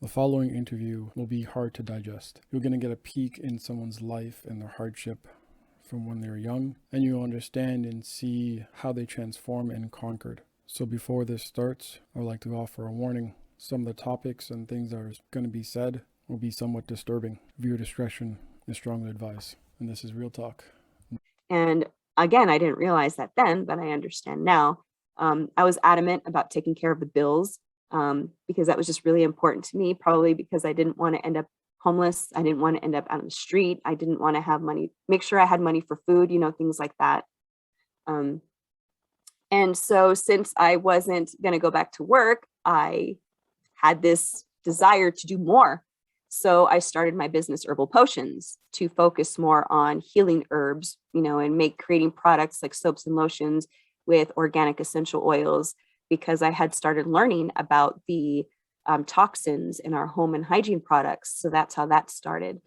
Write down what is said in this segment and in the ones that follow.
The following interview will be hard to digest. You're going to get a peek in someone's life and their hardship from when they were young, and you'll understand and see how they transformed and conquered. So before this starts, I would like to offer a warning. Some of the topics and things that are going to be said will be somewhat disturbing. Viewer discretion is strongly advised. And this is Real Talk. And again, I didn't realize that then, but I understand now. I was adamant about taking care of the bills because that was just really important to me, probably because I didn't want to end up homeless. I didn't want to end up out on the street. I didn't want to have money, make sure I had money for food, things like that. And so since I wasn't going to go back to work, I had this desire to do more. So I started my business, Herbal Potions, to focus more on healing herbs, and creating products like soaps and lotions with organic essential oils, because I had started learning about the toxins in our home and hygiene products. So that's how that started.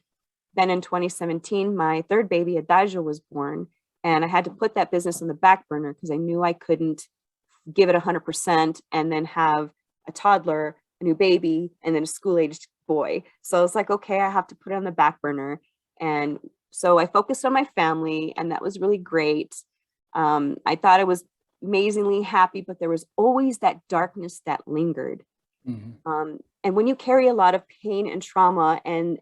Then in 2017, my third baby, Adagio, was born, and I had to put that business on the back burner because I knew I couldn't give it 100% and then have a toddler, a new baby, and then a school-aged boy. So I was like, okay, I have to put it on the back burner. And so I focused on my family, and that was really great. I thought I was amazingly happy, but there was always that darkness that lingered. And when you carry a lot of pain and trauma and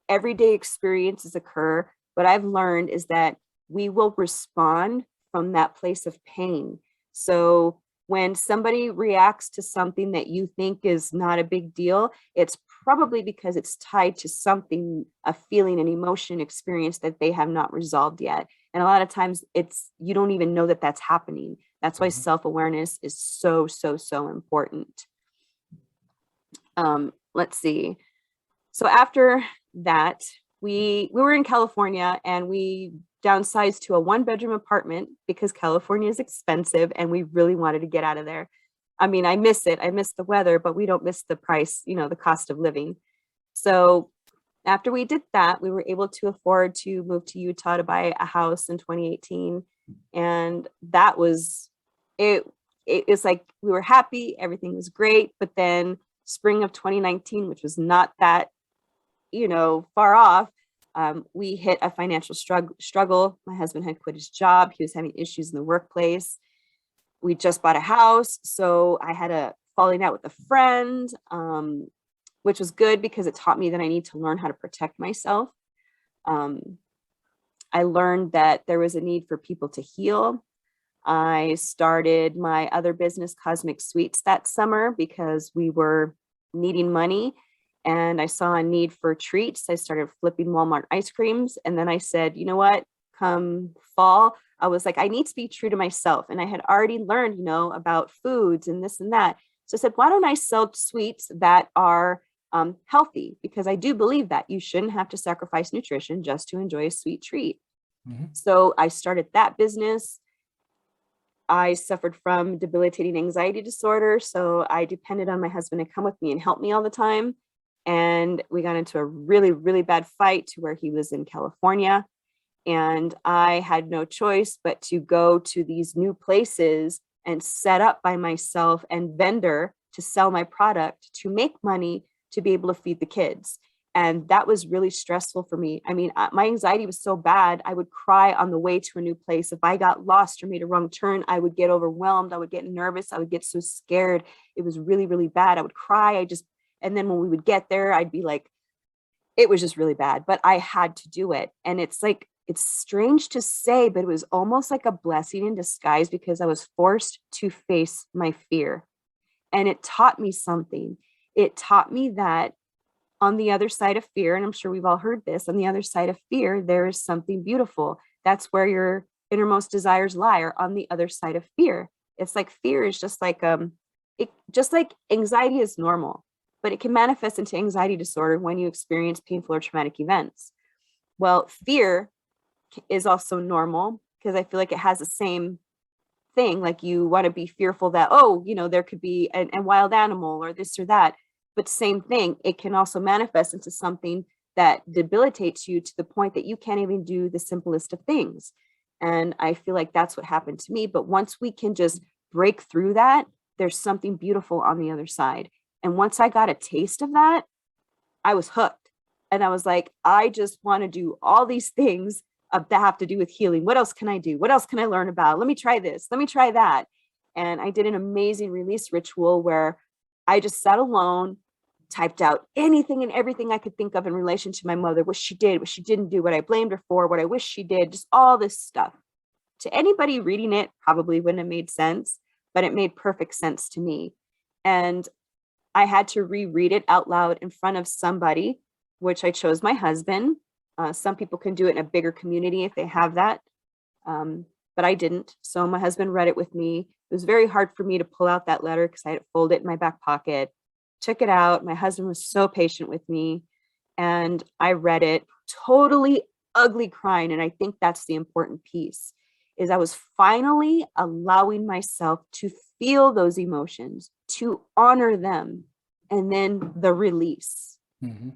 everyday experiences occur, what I've learned is that we will respond from that place of pain. So when somebody reacts to something that you think is not a big deal, it's probably because it's tied to something, a feeling, an emotion, experience that they have not resolved yet. And a lot of times you don't even know that that's happening. That's why self-awareness is so, so, so important. Let's see. So after that, we were in California, and we downsized to a 1-bedroom apartment because California is expensive and we really wanted to get out of there. I mean, I miss it. I miss the weather, but we don't miss the price, the cost of living. So after we did that, we were able to afford to move to Utah to buy a house in 2018. And that was, it was like, we were happy, everything was great. But then spring of 2019, which was not that, far off, we hit a financial struggle. My husband had quit his job. He was having issues in the workplace. We just bought a house. So I had a falling out with a friend, which was good because it taught me that I need to learn how to protect myself. I learned that there was a need for people to heal. I started my other business, Cosmic Sweets, that summer because we were needing money. And I saw a need for treats. I started flipping Walmart ice creams. And then I said, you know what, come fall, I was like, I need to be true to myself. And I had already learned, about foods and this and that. So I said, why don't I sell sweets that are healthy? Because I do believe that you shouldn't have to sacrifice nutrition just to enjoy a sweet treat. So I started that business. I suffered from debilitating anxiety disorder. So I depended on my husband to come with me and help me all the time. And we got into a really, really bad fight to where he was in California. And I had no choice but to go to these new places and set up by myself and vendor to sell my product, to make money, to be able to feed the kids. And that was really stressful for me. I mean, my anxiety was so bad, I would cry on the way to a new place. If I got lost or made a wrong turn, I would get overwhelmed. I would get nervous. I would get so scared. It was really, really bad. I would cry. And then when we would get there, I'd be like, it was just really bad, but I had to do it. And it's strange to say, but it was almost like a blessing in disguise because I was forced to face my fear. And it taught me something. It taught me that on the other side of fear, and I'm sure we've all heard this, on the other side of fear, there is something beautiful. That's where your innermost desires lie, or on the other side of fear. It's like fear is just like anxiety is normal, but it can manifest into anxiety disorder when you experience painful or traumatic events. Well, fear is also normal because I feel like it has the same thing. Like you want to be fearful that, there could be a wild animal or this or that. But same thing, it can also manifest into something that debilitates you to the point that you can't even do the simplest of things. And I feel like that's what happened to me. But once we can just break through that, there's something beautiful on the other side. And once I got a taste of that, I was hooked. And I was like, I just want to do all these things that have to do with healing. What else can I do? What else can I learn about? Let me try this. Let me try that. And I did an amazing release ritual where I just sat alone, typed out anything and everything I could think of in relation to my mother, what she did, what she didn't do, what I blamed her for, what I wish she did, just all this stuff. To anybody reading it, probably wouldn't have made sense, but it made perfect sense to me. And I had to reread it out loud in front of somebody, which I chose my husband. Some people can do it in a bigger community if they have that, but I didn't. So my husband read it with me. It was very hard for me to pull out that letter because I had to fold it in my back pocket, took it out. My husband was so patient with me, and I read it, totally ugly crying. And I think that's the important piece, is I was finally allowing myself to feel those emotions, to honor them, and then the release. Mm-hmm.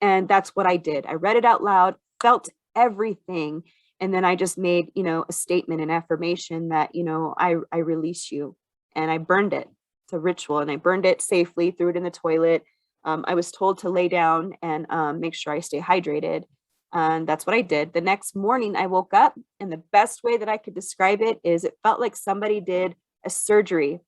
And that's what I did. I read it out loud, felt everything. And then I just made, a statement, an affirmation that, I release you, and I burned it. It's a ritual, and I burned it safely, threw it in the toilet. I was told to lay down and make sure I stay hydrated. And that's what I did. The next morning I woke up, and the best way that I could describe it is it felt like somebody did a surgery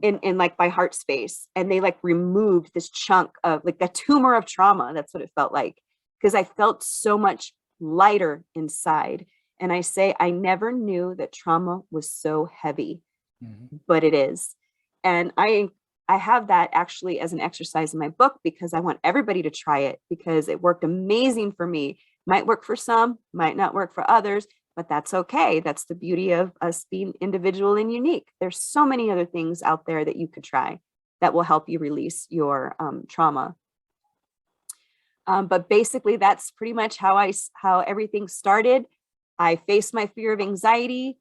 in like my heart space, and they like removed this chunk of like a tumor of trauma. That's what it felt like, because I felt so much lighter inside. And I say, I never knew that trauma was so heavy, but it is. And I have that actually as an exercise in my book, because I want everybody to try it, because it worked amazing for me. Might work for some, might not work for others, but that's okay. That's the beauty of us being individual and unique. There's so many other things out there that you could try that will help you release your trauma. But basically, that's pretty much how everything started. I faced my fear of anxiety.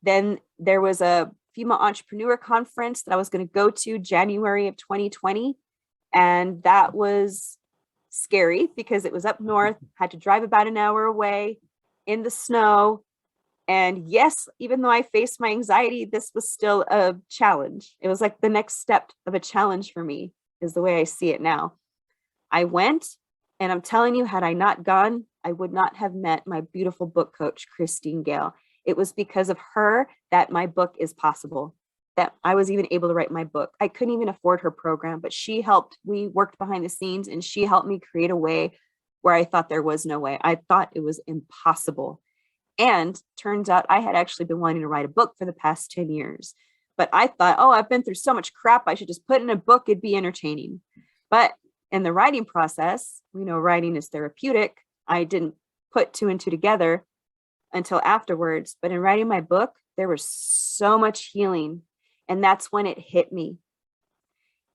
Then there was a female entrepreneur conference that I was going to go to January of 2020. And that was scary because it was up north, had to drive about an hour away in the snow. And yes, even though I faced my anxiety, this was still a challenge. It was like the next step of a challenge for me, is the way I see it now. I went, and I'm telling you, had I not gone, I would not have met my beautiful book coach, Christine Gale. It was because of her that my book is possible, that I was even able to write my book. I couldn't even afford her program, but she helped. We worked behind the scenes, and she helped me create a way where I thought there was no way. I thought it was impossible. And turns out I had actually been wanting to write a book for the past 10 years. But I thought, oh, I've been through so much crap, I should just put in a book. It'd be entertaining. But in the writing process, writing is therapeutic. I didn't put two and two together until afterwards. But in writing my book, there was so much healing. And that's when it hit me.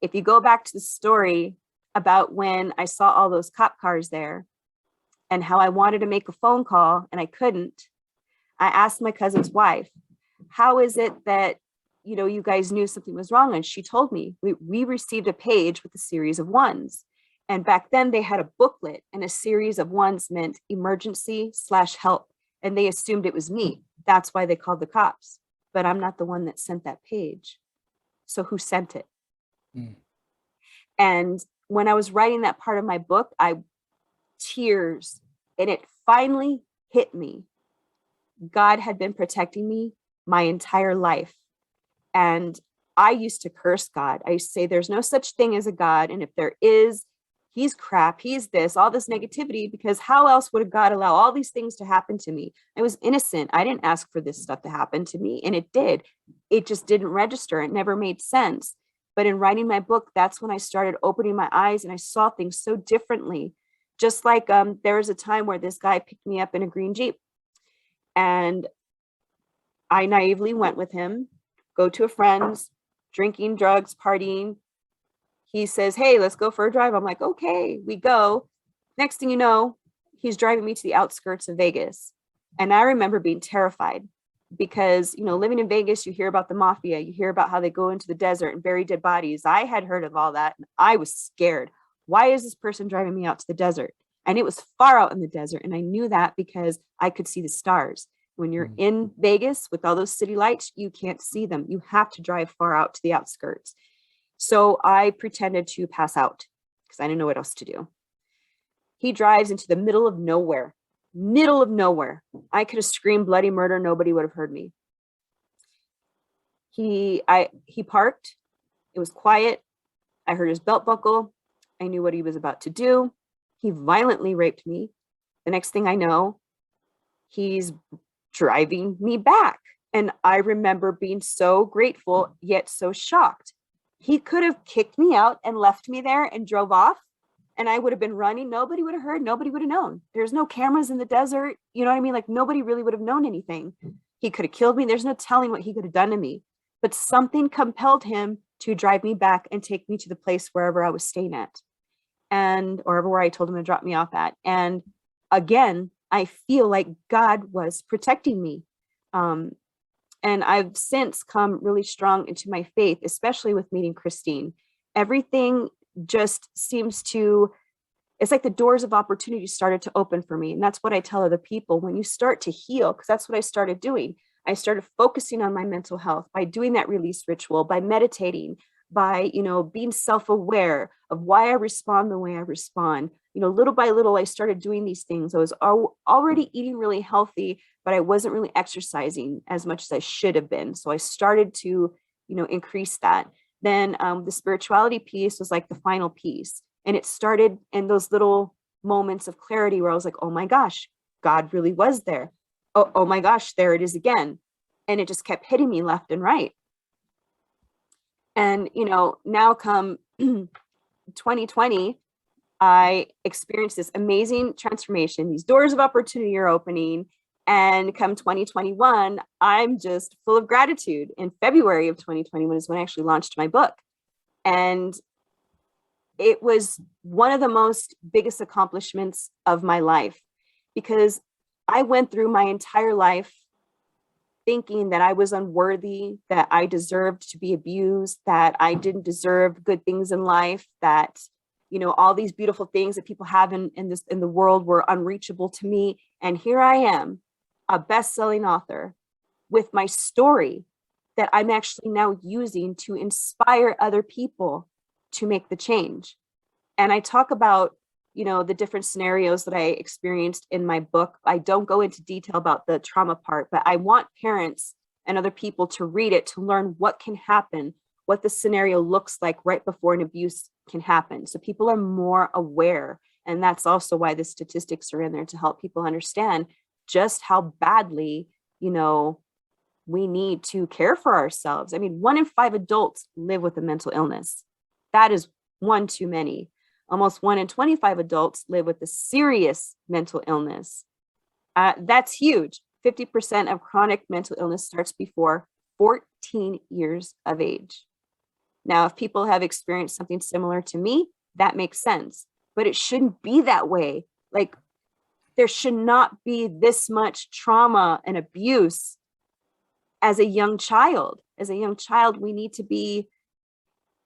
If you go back to the story about when I saw all those cop cars there and how I wanted to make a phone call and I couldn't, I asked my cousin's wife, how is it that, you guys knew something was wrong? And she told me, we received a page with a series of ones. And back then they had a booklet, and a series of ones meant emergency/help. And they assumed it was me. That's why they called the cops. But I'm not the one that sent that page. So who sent it? Mm. And when I was writing that part of my book, tears, and it finally hit me. God had been protecting me my entire life. And I used to curse God. I used to say, there's no such thing as a God. And if there is, he's crap, he's this, all this negativity, because how else would God allow all these things to happen to me? I was innocent. I didn't ask for this stuff to happen to me. And it did. It just didn't register. It never made sense. But in writing my book, that's when I started opening my eyes, and I saw things so differently. Just like there was a time where this guy picked me up in a green Jeep, and I naively went with him, go to a friend's, drinking, drugs, partying. He says, hey, let's go for a drive. I'm like, okay, we go. Next thing you know, he's driving me to the outskirts of Vegas. And I remember being terrified because, living in Vegas, you hear about the mafia, you hear about how they go into the desert and bury dead bodies. I had heard of all that, and I was scared. Why is this person driving me out to the desert? And it was far out in the desert. And I knew that because I could see the stars. When you're in Vegas with all those city lights, you can't see them. You have to drive far out to the outskirts. So I pretended to pass out. because I didn't know what else to do. He drives into the middle of nowhere. Middle of nowhere. I could have screamed bloody murder. Nobody would have heard me. He parked. It was quiet. I heard his belt buckle. I knew what he was about to do. He violently raped me. The next thing I know, he's driving me back. And I remember being so grateful, yet so shocked. He could have kicked me out and left me there and drove off, and I would have been running. Nobody would have heard. Nobody would have known. There's no cameras in the desert. You know what I mean? Like, nobody really would have known anything. He could have killed me. There's no telling what he could have done to me. But something compelled him to drive me back and take me to the place wherever I was staying at, and or where I told him to drop me off at. And again, I feel like God was protecting me. And I've since come really strong into my faith, especially with meeting Christine. Everything just seems to, it's like the doors of opportunity started to open for me. And that's what I tell other people. When you start to heal, because that's what I started doing. I started focusing on my mental health by doing that release ritual, by meditating, by, being self-aware of why I respond the way I respond. Little by little, I started doing these things. I was already eating really healthy, but I wasn't really exercising as much as I should have been. So I started to, increase that. Then the spirituality piece was like the final piece. And it started in those little moments of clarity where I was like, oh my gosh, God really was there. Oh my gosh, there it is again. And it just kept hitting me left and right. And, now come 2020, I experienced this amazing transformation. These doors of opportunity are opening. And come 2021, I'm just full of gratitude. In February of 2021 is when I actually launched my book. And it was one of the most biggest accomplishments of my life, because I went through my entire life thinking that I was unworthy, that I deserved to be abused, that I didn't deserve good things in life, that, all these beautiful things that people have in the world were unreachable to me. And here I am, a best-selling author with my story that I'm actually now using to inspire other people to make the change. And I talk about, the different scenarios that I experienced in my book. I don't go into detail about the trauma part, but I want parents and other people to read it, to learn what can happen, what the scenario looks like right before an abuse can happen. So people are more aware. And that's also why the statistics are in there, to help people understand just how badly, we need to care for ourselves. I mean, 1 in 5 adults live with a mental illness. That is one too many. Almost 1 in 25 adults live with a serious mental illness. That's huge. 50% of chronic mental illness starts before 14 years of age. Now, if people have experienced something similar to me, that makes sense, but it shouldn't be that way. Like, there should not be this much trauma and abuse as a young child. As a young child, we need to be,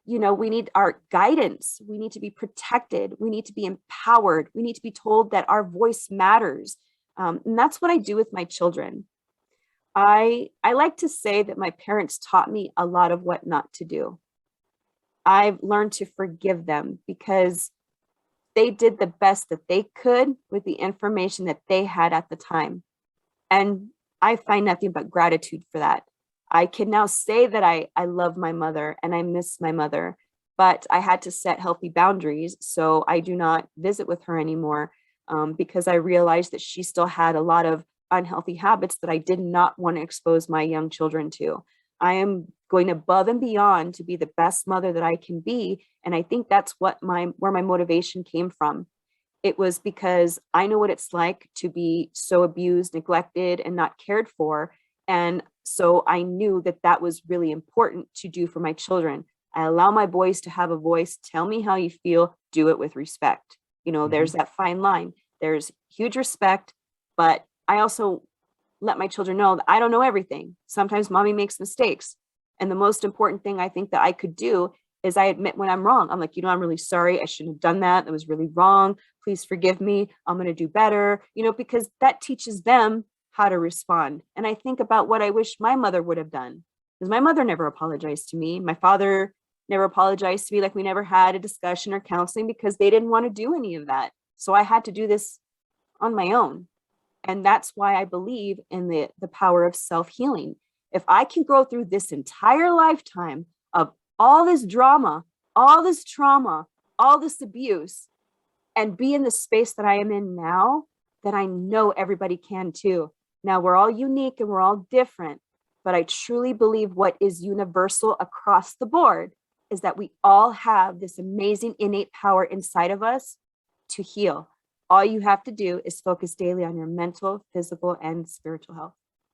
we need our guidance. We need to be protected. We need to be empowered. We need to be told that our voice matters. And that's what I do with my children. I like to say that my parents taught me a lot of what not to do. I've learned to forgive them because they did the best that they could with the information that they had at the time. And I find nothing but gratitude for that. I can now say that I love my mother and I miss my mother, but I had to set healthy boundaries. So I do not visit with her anymore because I realized that she still had a lot of unhealthy habits that I did not want to expose my young children to. I am going above and beyond to be the best mother that I can be. And I think that's where my motivation came from. It was because I know what it's like to be so abused, neglected, and not cared for. And so I knew that that was really important to do for my children. I allow my boys to have a voice. Tell me how you feel. Do it with respect. There's that fine line. There's huge respect, but I also let my children know that I don't know everything. Sometimes mommy makes mistakes. And the most important thing I think that I could do is I admit when I'm wrong. I'm like, I'm really sorry. I shouldn't have done that. That was really wrong. Please forgive me. I'm going to do better, because that teaches them how to respond. And I think about what I wish my mother would have done, because my mother never apologized to me. My father never apologized to me, like we never had a discussion or counseling because they didn't want to do any of that. So I had to do this on my own. And that's why I believe in the power of self-healing. If I can go through this entire lifetime of all this drama, all this trauma, all this abuse, and be in the space that I am in now, then I know everybody can too. Now we're all unique and we're all different, but I truly believe what is universal across the board is that we all have this amazing innate power inside of us to heal. All you have to do is focus daily on your mental, physical, and spiritual health.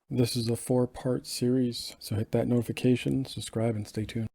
This is a 4-part series, so hit that notification, subscribe, and stay tuned.